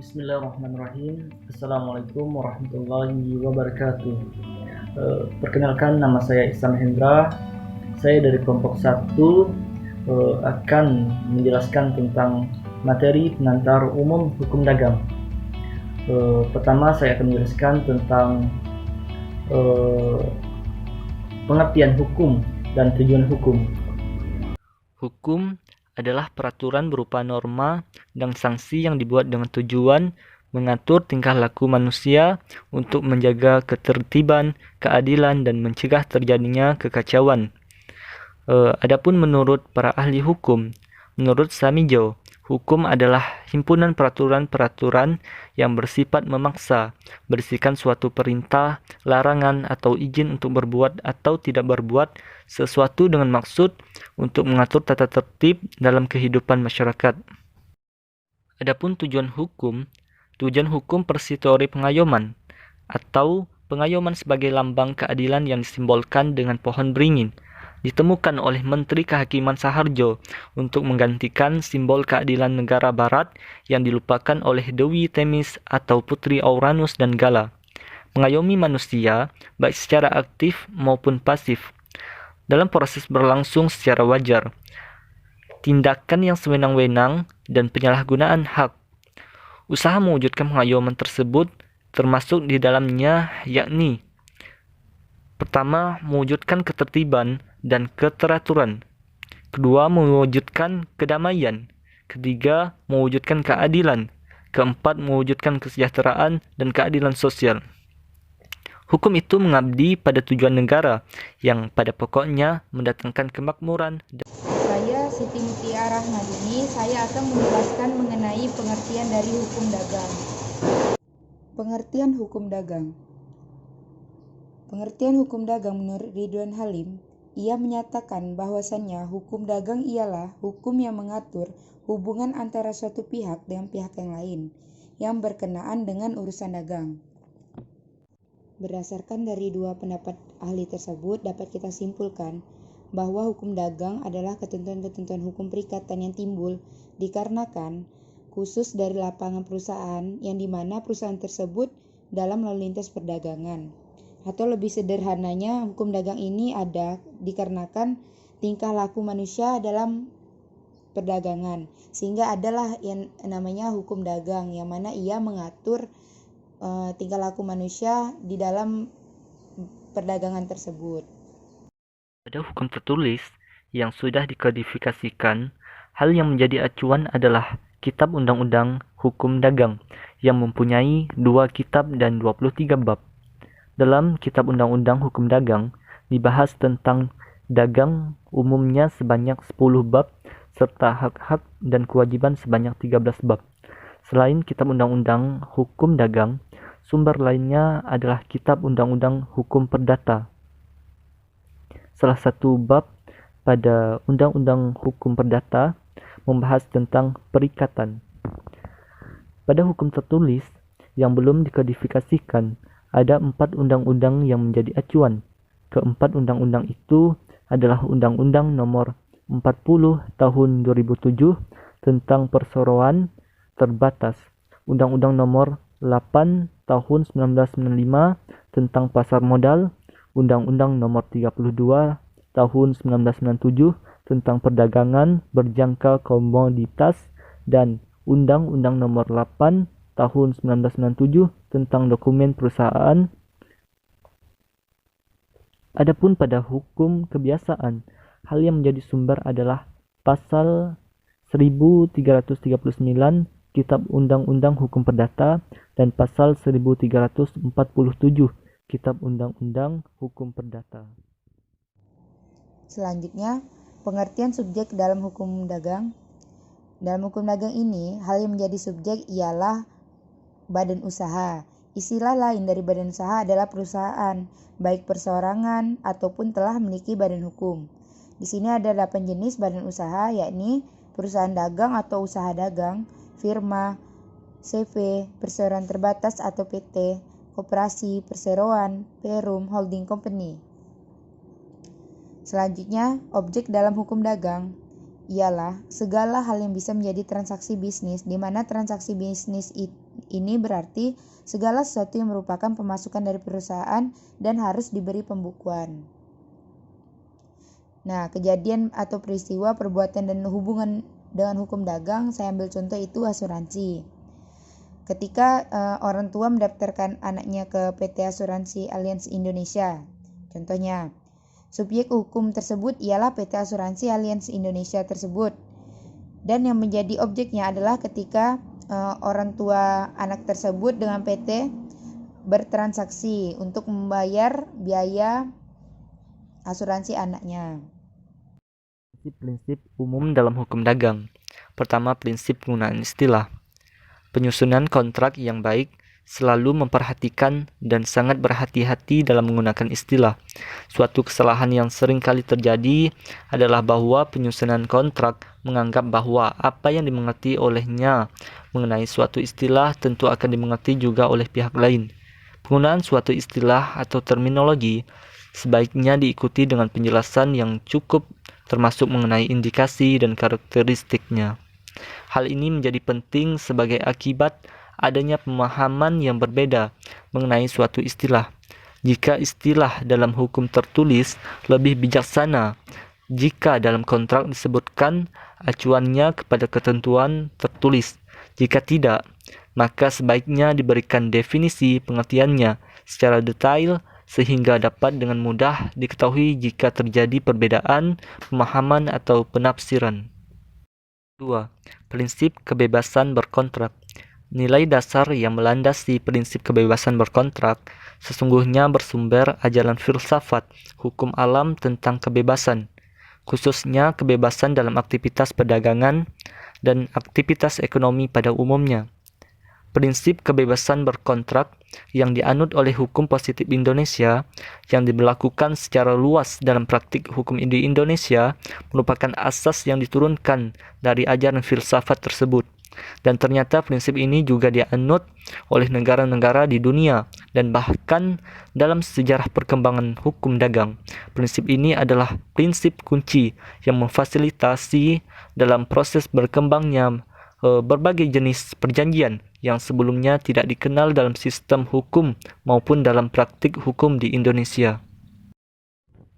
Bismillahirrahmanirrahim. Assalamualaikum warahmatullahi wabarakatuh. Perkenalkan, nama saya Ihsan Hendra. Saya dari kelompok 1 akan menjelaskan tentang materi pengantar umum hukum dagang. Pertama, saya akan menjelaskan tentang pengertian hukum dan tujuan hukum. Hukum adalah peraturan berupa norma dan sanksi yang dibuat dengan tujuan mengatur tingkah laku manusia untuk menjaga ketertiban, keadilan, dan mencegah terjadinya kekacauan. Adapun menurut para ahli hukum, menurut Samijo, hukum adalah himpunan peraturan-peraturan yang bersifat memaksa, berisikan suatu perintah, larangan, atau izin untuk berbuat atau tidak berbuat sesuatu dengan maksud untuk mengatur tata tertib dalam kehidupan masyarakat. Adapun tujuan hukum versi teori pengayoman, atau pengayoman sebagai lambang keadilan yang disimbolkan dengan pohon beringin, ditemukan oleh Menteri Kehakiman Saharjo untuk menggantikan simbol keadilan negara barat yang dilupakan oleh Dewi Themis atau Putri Uranus dan Gala. Mengayomi manusia baik secara aktif maupun pasif dalam proses berlangsung secara wajar. Tindakan yang sewenang-wenang dan penyalahgunaan hak. Usaha mewujudkan pengayoman tersebut termasuk di dalamnya yakni: pertama, mewujudkan ketertiban dan keteraturan. Kedua, mewujudkan kedamaian. Ketiga, mewujudkan keadilan. Keempat, mewujudkan kesejahteraan dan keadilan sosial. Hukum itu mengabdi pada tujuan negara yang pada pokoknya mendatangkan kemakmuran. Saya Siti Mutiara Rahmadini. Saya akan menjelaskan mengenai pengertian dari hukum dagang. Pengertian hukum dagang. Pengertian hukum dagang menurut Ridwan Halim, ia menyatakan bahwasannya hukum dagang ialah hukum yang mengatur hubungan antara suatu pihak dengan pihak yang lain yang berkenaan dengan urusan dagang. Berdasarkan dari dua pendapat ahli tersebut, dapat kita simpulkan bahwa hukum dagang adalah ketentuan-ketentuan hukum perikatan yang timbul dikarenakan khusus dari lapangan perusahaan yang dimana perusahaan tersebut dalam lalu lintas perdagangan. Atau lebih sederhananya, hukum dagang ini ada dikarenakan tingkah laku manusia dalam perdagangan, sehingga adalah yang namanya hukum dagang, yang mana ia mengatur tingkah laku manusia di dalam perdagangan tersebut. Pada hukum tertulis yang sudah dikodifikasikan, hal yang menjadi acuan adalah Kitab Undang-Undang Hukum Dagang yang mempunyai 2 kitab dan 23 bab. Dalam Kitab Undang-Undang Hukum Dagang dibahas tentang dagang umumnya sebanyak 10 bab serta hak-hak dan kewajiban sebanyak 13 bab. Selain Kitab Undang-Undang Hukum Dagang, sumber lainnya adalah Kitab Undang-Undang Hukum Perdata. Salah satu bab pada Undang-Undang Hukum Perdata membahas tentang perikatan. Pada hukum tertulis yang belum dikodifikasikan, ada 4 undang-undang yang menjadi acuan. Keempat undang-undang itu adalah Undang-Undang Nomor 40 Tahun 2007 tentang perseroan terbatas, Undang-Undang Nomor 8 Tahun 1995 tentang pasar modal, Undang-Undang Nomor 32 Tahun 1997 tentang perdagangan berjangka komoditas, dan Undang-Undang Nomor 8 Tahun 1997 tentang dokumen perusahaan. Adapun pada hukum kebiasaan, hal yang menjadi sumber adalah pasal 1339 Kitab Undang-Undang Hukum Perdata dan pasal 1347 Kitab Undang-Undang Hukum Perdata. Selanjutnya, pengertian subjek dalam hukum dagang. Dalam hukum dagang ini, hal yang menjadi subjek ialah badan usaha. Istilah lain dari badan usaha adalah perusahaan, baik perseorangan ataupun telah memiliki badan hukum. Di sini ada 8 jenis badan usaha, yakni perusahaan dagang atau usaha dagang, firma, CV, perseroan terbatas atau PT, koperasi, perseroan, perum, holding company. Selanjutnya, objek dalam hukum dagang ialah segala hal yang bisa menjadi transaksi bisnis, di mana transaksi bisnis Ini berarti segala sesuatu yang merupakan pemasukan dari perusahaan dan harus diberi pembukuan. Nah, kejadian atau peristiwa, perbuatan dan hubungan dengan hukum dagang, saya ambil contoh itu asuransi. Ketika orang tua mendaftarkan anaknya ke PT Asuransi Allianz Indonesia, contohnya, subjek hukum tersebut ialah PT Asuransi Allianz Indonesia tersebut. Dan yang menjadi objeknya adalah ketika orang tua anak tersebut dengan PT bertransaksi untuk membayar biaya asuransi anaknya. Prinsip umum dalam hukum dagang. Pertama, prinsip penggunaan istilah. Penyusunan kontrak yang baik selalu memperhatikan dan sangat berhati-hati dalam menggunakan istilah. Suatu kesalahan yang sering kali terjadi adalah bahwa penyusunan kontrak menganggap bahwa apa yang dimengerti olehnya mengenai suatu istilah tentu akan dimengerti juga oleh pihak lain. Penggunaan suatu istilah atau terminologi sebaiknya diikuti dengan penjelasan yang cukup termasuk mengenai indikasi dan karakteristiknya. Hal ini menjadi penting sebagai akibat adanya pemahaman yang berbeda mengenai suatu istilah. Jika istilah dalam hukum tertulis lebih bijaksana jika dalam kontrak disebutkan acuannya kepada ketentuan tertulis. Jika tidak, maka sebaiknya diberikan definisi pengertiannya secara detail sehingga dapat dengan mudah diketahui jika terjadi perbedaan pemahaman atau penafsiran. 2. Prinsip kebebasan berkontrak. Nilai dasar yang melandasi prinsip kebebasan berkontrak sesungguhnya bersumber ajaran filsafat hukum alam tentang kebebasan, khususnya kebebasan dalam aktivitas perdagangan dan aktivitas ekonomi pada umumnya. Prinsip kebebasan berkontrak yang dianut oleh hukum positif Indonesia yang diberlakukan secara luas dalam praktik hukum di Indonesia merupakan asas yang diturunkan dari ajaran filsafat tersebut. Dan ternyata prinsip ini juga dianut oleh negara-negara di dunia dan bahkan dalam sejarah perkembangan hukum dagang. Prinsip ini adalah prinsip kunci yang memfasilitasi dalam proses berkembangnya berbagai jenis perjanjian yang sebelumnya tidak dikenal dalam sistem hukum maupun dalam praktik hukum di Indonesia.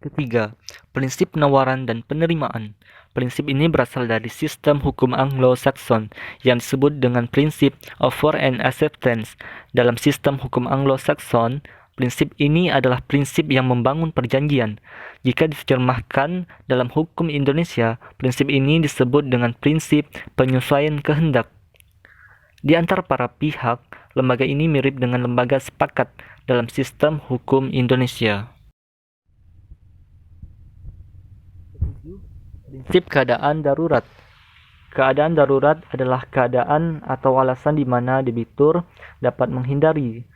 Ketiga, prinsip penawaran dan penerimaan. Prinsip ini berasal dari sistem hukum Anglo-Saxon yang disebut dengan prinsip offer and acceptance. Dalam sistem hukum Anglo-Saxon, prinsip ini adalah prinsip yang membangun perjanjian. Jika diterjemahkan dalam hukum Indonesia, prinsip ini disebut dengan prinsip penyesuaian kehendak. Di antara para pihak, lembaga ini mirip dengan lembaga sepakat dalam sistem hukum Indonesia. Prinsip keadaan darurat. Keadaan darurat adalah keadaan atau alasan di mana debitur dapat menghindari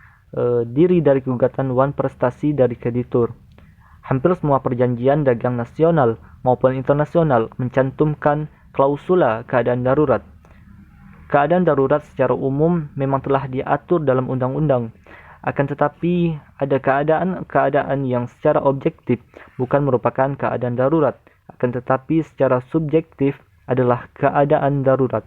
diri dari gugatan wan prestasi dari kreditur. Hampir semua perjanjian dagang nasional maupun internasional mencantumkan klausula keadaan darurat. Keadaan darurat secara umum memang telah diatur dalam undang-undang. Akan tetapi ada keadaan-keadaan yang secara objektif bukan merupakan keadaan darurat, akan tetapi secara subjektif adalah keadaan darurat.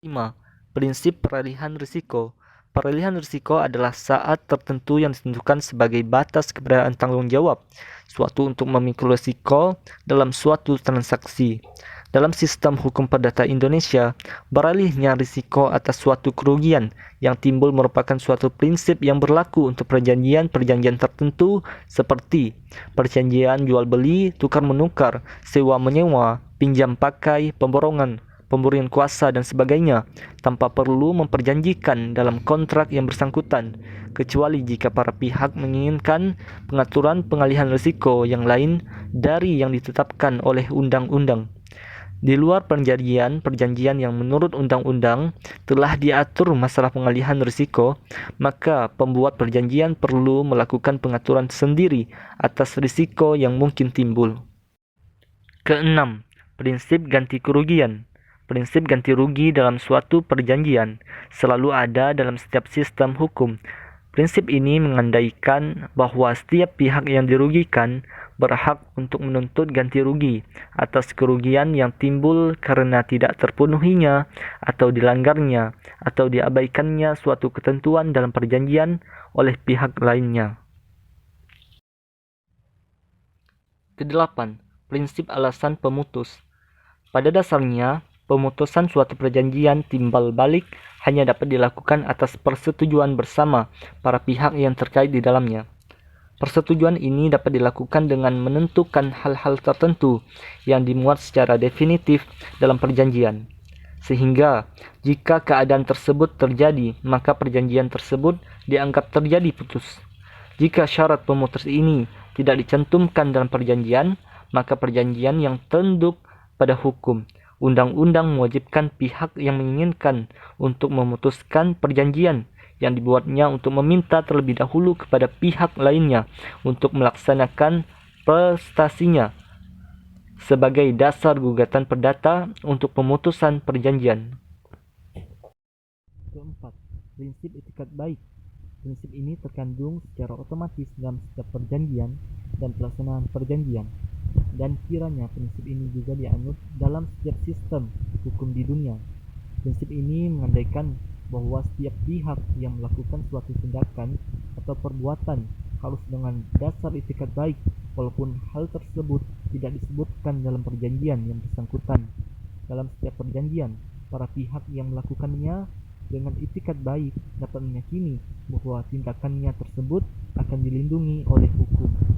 5. Prinsip peralihan risiko. Peralihan risiko adalah saat tertentu yang ditentukan sebagai batas keberadaan tanggung jawab suatu untuk memikul risiko dalam suatu transaksi. Dalam sistem hukum perdata Indonesia, beralihnya risiko atas suatu kerugian yang timbul merupakan suatu prinsip yang berlaku untuk perjanjian-perjanjian tertentu seperti perjanjian jual-beli, tukar-menukar, sewa-menyewa, pinjam pakai, pemborongan, pemberian kuasa, dan sebagainya, tanpa perlu memperjanjikan dalam kontrak yang bersangkutan, kecuali jika para pihak menginginkan pengaturan pengalihan risiko yang lain dari yang ditetapkan oleh undang-undang. Di luar perjanjian yang menurut undang-undang telah diatur masalah pengalihan risiko, maka pembuat perjanjian perlu melakukan pengaturan sendiri atas risiko yang mungkin timbul. Keenam, prinsip ganti kerugian. Prinsip ganti rugi dalam suatu perjanjian selalu ada dalam setiap sistem hukum. Prinsip ini mengandaikan bahwa setiap pihak yang dirugikan berhak untuk menuntut ganti rugi atas kerugian yang timbul karena tidak terpenuhinya atau dilanggarnya atau diabaikannya suatu ketentuan dalam perjanjian oleh pihak lainnya. Kedelapan, prinsip alasan pemutus. Pada dasarnya, pemutusan suatu perjanjian timbal balik hanya dapat dilakukan atas persetujuan bersama para pihak yang terkait di dalamnya. Persetujuan ini dapat dilakukan dengan menentukan hal-hal tertentu yang dimuat secara definitif dalam perjanjian. Sehingga, jika keadaan tersebut terjadi, maka perjanjian tersebut dianggap terjadi putus. Jika syarat pemutus ini tidak dicantumkan dalam perjanjian, maka perjanjian yang tunduk pada hukum. Undang-undang mewajibkan pihak yang menginginkan untuk memutuskan perjanjian yang dibuatnya untuk meminta terlebih dahulu kepada pihak lainnya untuk melaksanakan prestasinya sebagai dasar gugatan perdata untuk pemutusan perjanjian. Keempat, prinsip etikat baik. Prinsip ini terkandung secara otomatis dalam setiap perjanjian dan pelaksanaan perjanjian. Dan kiranya prinsip ini juga dianut dalam setiap sistem hukum di dunia. Prinsip ini mengandaikan bahwa setiap pihak yang melakukan suatu tindakan atau perbuatan harus dengan dasar etikat baik, walaupun hal tersebut tidak disebutkan dalam perjanjian yang bersangkutan. Dalam setiap perjanjian, para pihak yang melakukannya dengan etikat baik dapat meyakini bahwa tindakannya tersebut akan dilindungi oleh hukum.